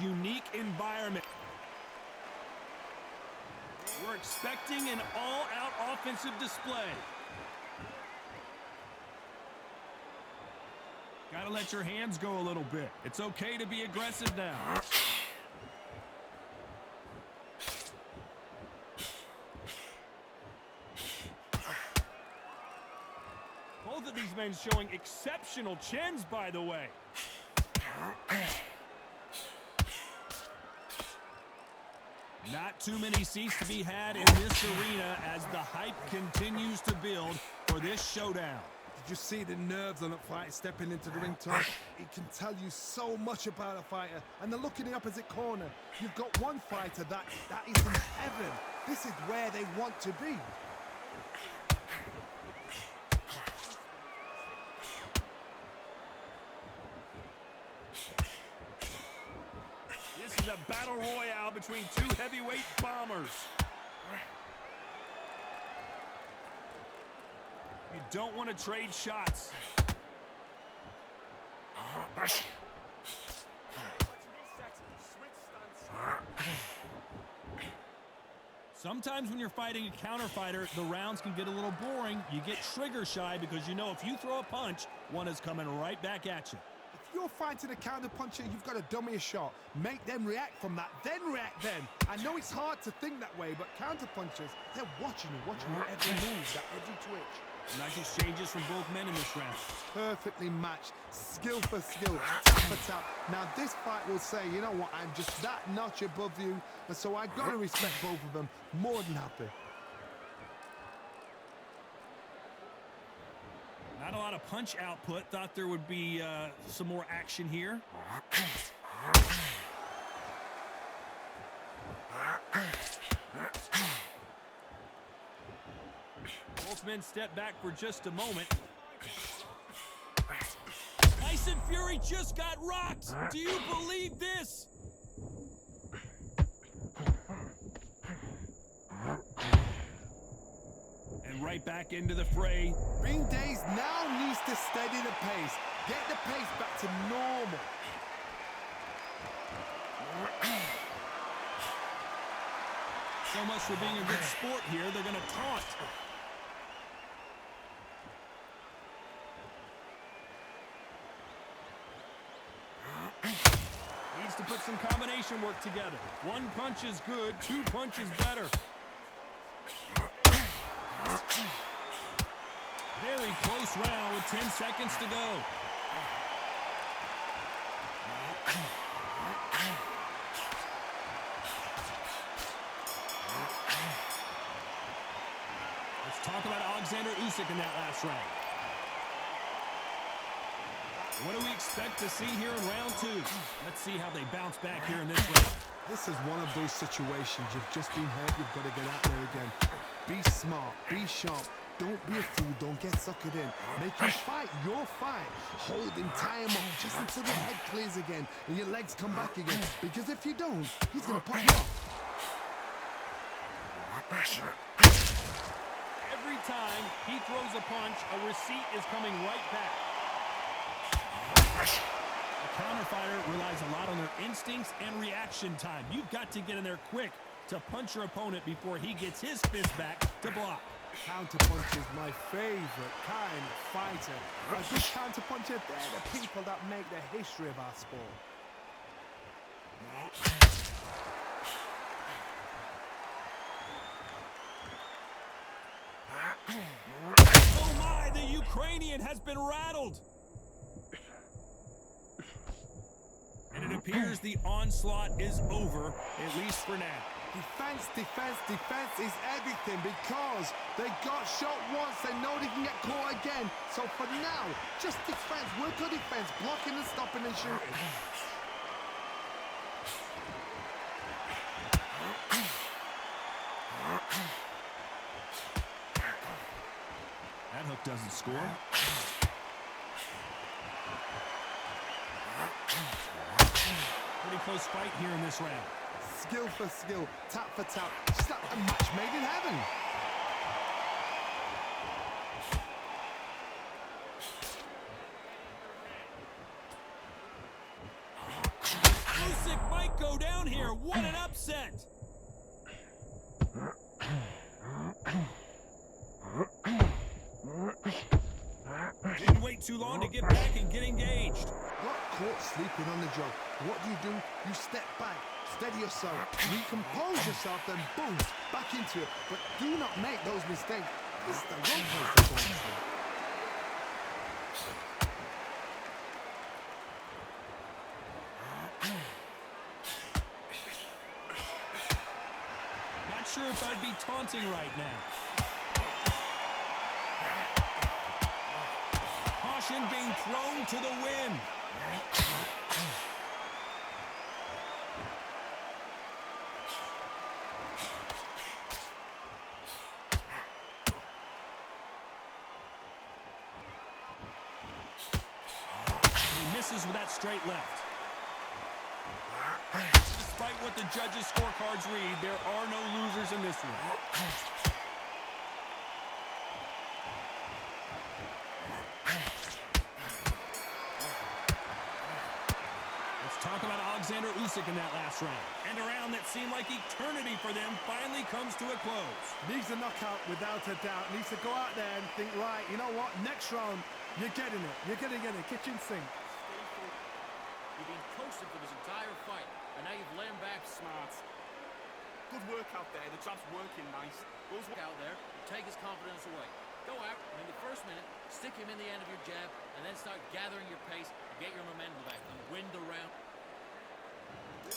unique environment. We're expecting an all-out offensive display. Gotta let your hands go a little bit. It's okay to be aggressive now. Both of these men showing exceptional chins, by the way. Not too many seats to be had in this arena as the hype continues to build for this showdown. Did you see the nerves on that fight stepping into the ring, Tom? It can tell you so much about a fighter. And the look in the opposite corner. You've got one fighter that is in heaven. This is where they want to be. This is a battle royale between two heavyweight bombers. You don't want to trade shots. Sometimes when you're fighting a counter fighter, the rounds can get a little boring. You get trigger shy because you know if you throw a punch, one is coming right back at you. If you're fighting a counter puncher, you've got to dummy a shot. Make them react from that, then react then. I know it's hard to think that way, but counter punchers, they're watching you every move, that every twitch. Nice exchanges from both men in this round. Perfectly matched, skill for skill, tap for tap. Now this fight will say, you know what, I'm just that notch above you, and so I've got to respect both of them. More than happy. Not a lot of punch output. Thought there would be some more action here. Both men step back for just a moment. Tyson Fury just got rocked. Do you believe this? And right back into the fray. Ring Days now needs to steady the pace. Get the pace back to normal. So much for being a good sport here. They're going to taunt. Needs to put some combination work together. One punch is good, two punches better. Very close round with 10 seconds to go. Let's talk about Oleksandr Usyk in that last round. What do we expect to see here in round two? Let's see how they bounce back here in this round. This is one of those situations. You've just been hurt. You've got to get out there again. Be smart. Be sharp. Don't be a fool. Don't get suckered in. Make him fight your fight. Hold him, tie him up just until the head clears again and your legs come back again. Because if you don't, he's going to pop you off. Every time he throws a punch, a receipt is coming right back. The counter fighter relies a lot on their instincts and reaction time. You've got to get in there quick to punch your opponent before he gets his fist back to block. Counter punch is my favorite kind of fighter. A good counter puncher, they're the people that make the history of our sport. Oh my, the Ukrainian has been rattled. And it appears the onslaught is over, at least for now. Defense, defense, defense is everything because they got shot once. They know they can get caught again. So for now, just defense. Work on defense, blocking and stopping and shooting. That hook doesn't score. Pretty close fight here in this round. Skill for skill, tap for tap, just like a match made in heaven. Usyk might it go down here? What an upset! Didn't wait too long to get back and get engaged. Got caught sleeping on the job. What do? You step back, steady yourself, recompose yourself, then boom, back into it. But do not make those mistakes. This is the wrong place to go into. Not sure if I'd be taunting right now. Caution being thrown to the wind. He misses with that straight left. Despite what the judges' scorecards read, there are no losers in this one. Talk about Oleksandr Usyk in that last round. And a round that seemed like eternity for them finally comes to a close. Needs a knockout without a doubt. Needs to go out there and think, right, you know what? Next round, you're getting it. You're going to get it. Kitchen sink. You've been coasting for this entire fight, and now you've lain back smart. Good work out there. The jab's working nice. Goes out there, take his confidence away. Go out, and in the first minute, stick him in the end of your jab, and then start gathering your pace, get your momentum back, and win the round.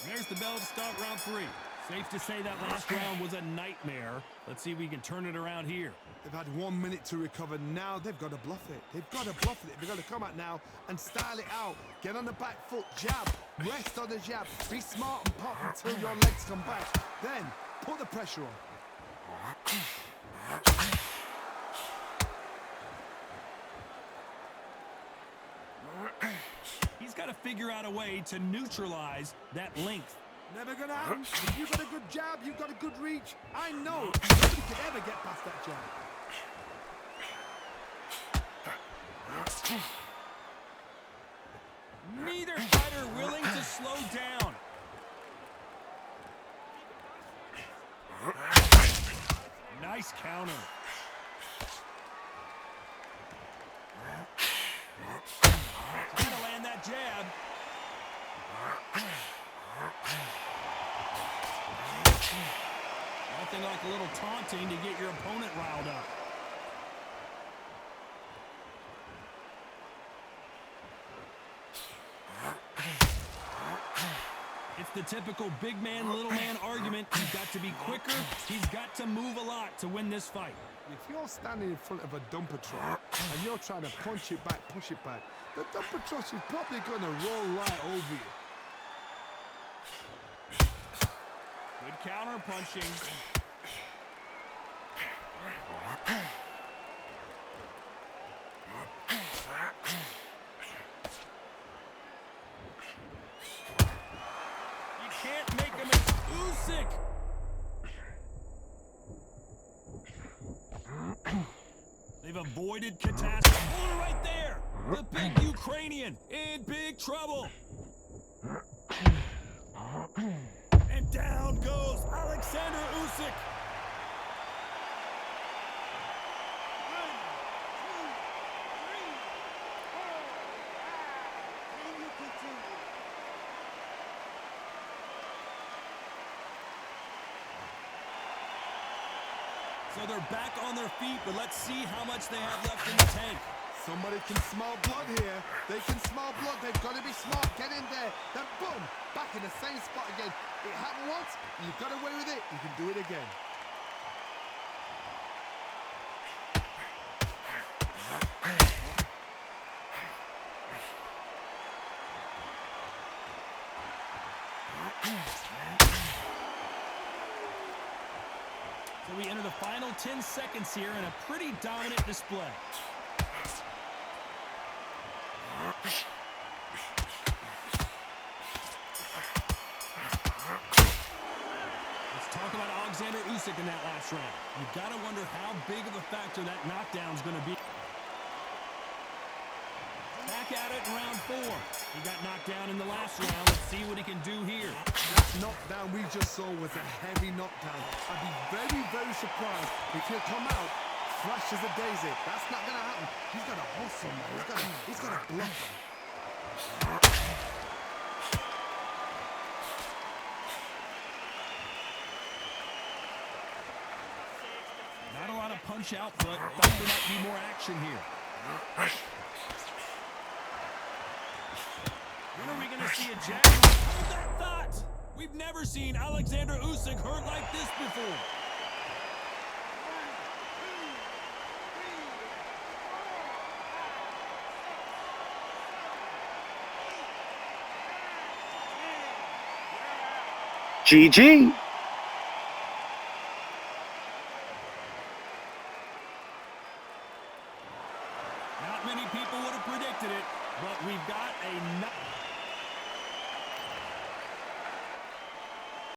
There's the bell to start round 3. Safe to say that last round was a nightmare. Let's see if we can turn it around here. They've had 1 minute to recover. Now they've got to bluff it. They've got to bluff it. They've got to come out now and style it out. Get on the back foot, jab, rest on the jab. Be smart and pop until your legs come back. Then put the pressure on. He's got to figure out a way to neutralize that length. Never gonna happen. If you've got a good jab, you've got a good reach. I know nobody could ever get past that jab. Neither fighter willing to slow down. Nice counter. Trying to land that jab. Nothing like a little taunting to get your opponent riled up. It's the typical big man, little man argument. He's got to be quicker. He's got to move a lot to win this fight. If you're standing in front of a dumper truck and you're trying to punch it back, push it back, the dumper truck is probably going to roll right over you. Good counter punching. You can't make him miss. Usyk. They've avoided catastrophe. Oh, right there. The big Ukrainian in big trouble. And down goes Oleksandr Usyk. So they're back on their feet, but let's see how much they have left in the tank. Somebody can smell blood here. They can smell blood. They've got to be smart. Get in there. Then boom, back in the same spot again. It happened once. You got away with it. You can do it again. So we enter the final 10 seconds here in a pretty dominant display. Let's talk about Oleksandr Usyk in that last round. You gotta wonder how big of a factor that knockdown's gonna be. Back at it. it in round 4. He got knocked down in the last round. Let's see what he can do here. That knockdown we just saw was a heavy knockdown. I'd be very, very surprised if he'll come out fresh as a daisy. That's not going to happen. He's got to hustle, man. He's got to block him. Not a lot of punch output. Thought there might be more action here. When are we going to see a jab? Hold that thought! We've never seen Oleksandr Usyk hurt like this before. GG.